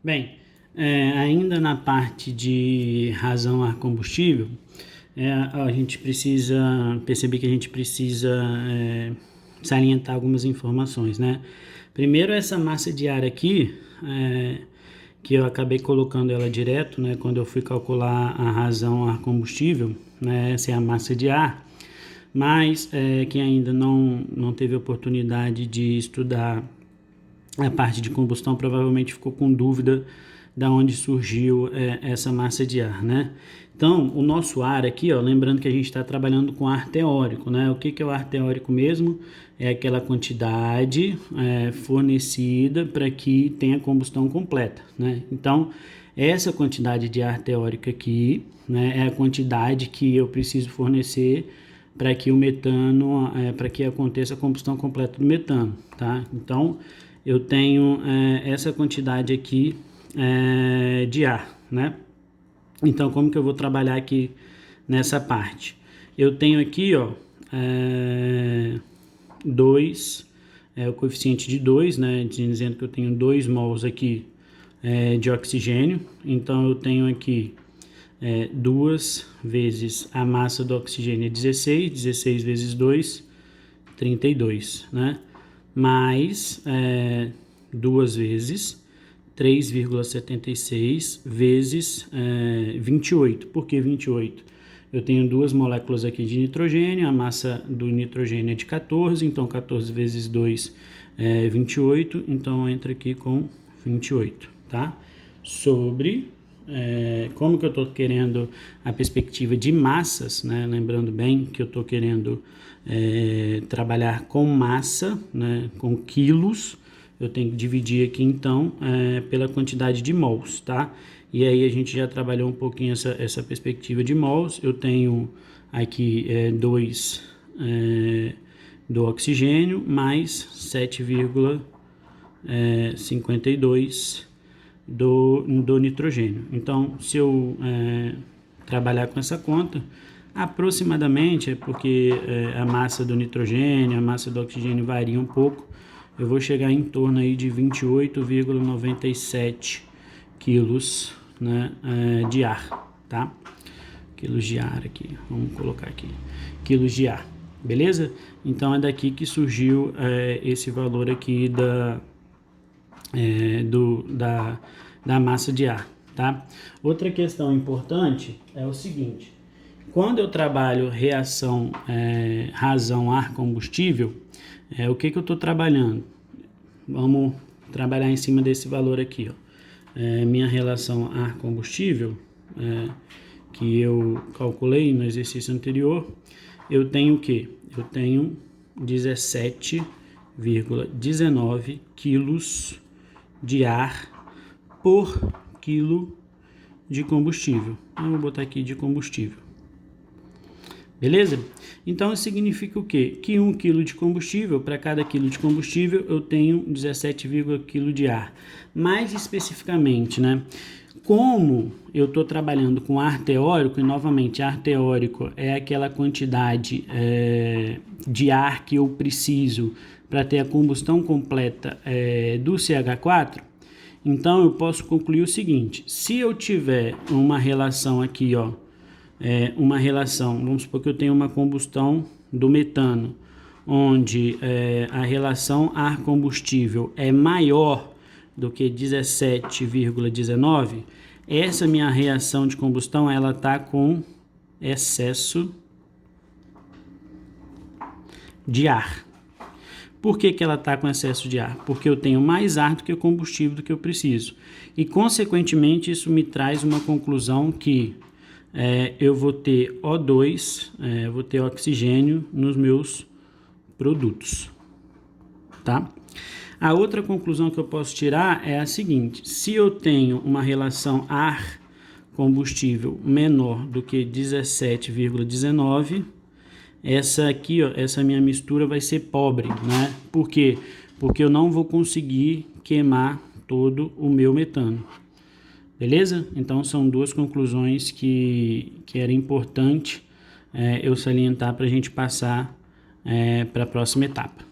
Bem, ainda na parte de razão ar combustível, a gente precisa perceber que a gente precisa salientar algumas informações, né? Primeiro, essa massa de ar aqui, que eu acabei colocando ela direto, né? Quando eu fui calcular a razão ar combustível, né? Essa é a massa de ar. Mas quem ainda não teve oportunidade de estudar a parte de combustão provavelmente ficou com dúvida da onde surgiu essa massa de ar, né? Então, o nosso ar aqui, ó, lembrando que a gente está trabalhando com ar teórico, né? O que é o ar teórico mesmo? É aquela quantidade fornecida para que tenha combustão completa, né? Então, essa quantidade de ar teórico aqui, né, é a quantidade que eu preciso fornecer para que o metano, para que aconteça a combustão completa do metano, tá? Então, eu tenho essa quantidade aqui de ar, né? Então, como que eu vou trabalhar aqui nessa parte? Eu tenho aqui, ó, 2, o coeficiente de 2, né? Dizendo que eu tenho 2 mols aqui de oxigênio. Então, eu tenho aqui 2 vezes a massa do oxigênio é 16, 16 vezes 2, 32, né? Mais 2 vezes 3,76 vezes 28. Por que 28? Eu tenho 2 moléculas aqui de nitrogênio, a massa do nitrogênio é de 14, então 14 vezes 2 é 28, então entra aqui com 28, tá? Sobre como que eu estou querendo a perspectiva de massas, né? Lembrando bem que eu estou querendo trabalhar com massa, né? Com quilos, eu tenho que dividir aqui então pela quantidade de mols, tá? E aí a gente já trabalhou um pouquinho essa perspectiva de mols. Eu tenho aqui 2 do oxigênio mais 7,52 do nitrogênio. Então, se eu trabalhar com essa conta, aproximadamente, porque a massa do nitrogênio, a massa do oxigênio varia um pouco, eu vou chegar em torno aí de 28,97 quilos, né, de ar, tá? Quilos de ar aqui, vamos colocar aqui, quilos de ar, beleza? Então é daqui que surgiu esse valor aqui da massa de ar, tá? Outra questão importante é o seguinte: quando eu trabalho reação razão ar combustível, o que eu estou trabalhando? Vamos trabalhar em cima desse valor aqui, ó. Minha relação ar combustível, que eu calculei no exercício anterior, eu tenho o quê? Eu tenho 17,19 quilos de ar por quilo de combustível. Eu vou botar aqui de combustível. Beleza? Então, isso significa o quê? Que 1 kg de combustível, para cada quilo de combustível, eu tenho 17 kg de ar. Mais especificamente, né? Como eu estou trabalhando com ar teórico, e novamente, ar teórico é aquela quantidade de ar que eu preciso para ter a combustão completa do CH4, então eu posso concluir o seguinte: se eu tiver uma relação aqui, ó, uma relação, vamos supor que eu tenho uma combustão do metano, onde a relação ar combustível é maior do que 17,19, essa minha reação de combustão ela está com excesso de ar. Por que ela está com excesso de ar? Porque eu tenho mais ar do que o combustível do que eu preciso. E, consequentemente, isso me traz uma conclusão que eu vou ter O2, vou ter oxigênio nos meus produtos, tá? A outra conclusão que eu posso tirar é a seguinte: se eu tenho uma relação ar-combustível menor do que 17,19, essa aqui, ó, essa minha mistura vai ser pobre, né? Por quê? Porque eu não vou conseguir queimar todo o meu metano. Beleza? Então, são 2 conclusões que era importante eu salientar para a gente passar para a próxima etapa.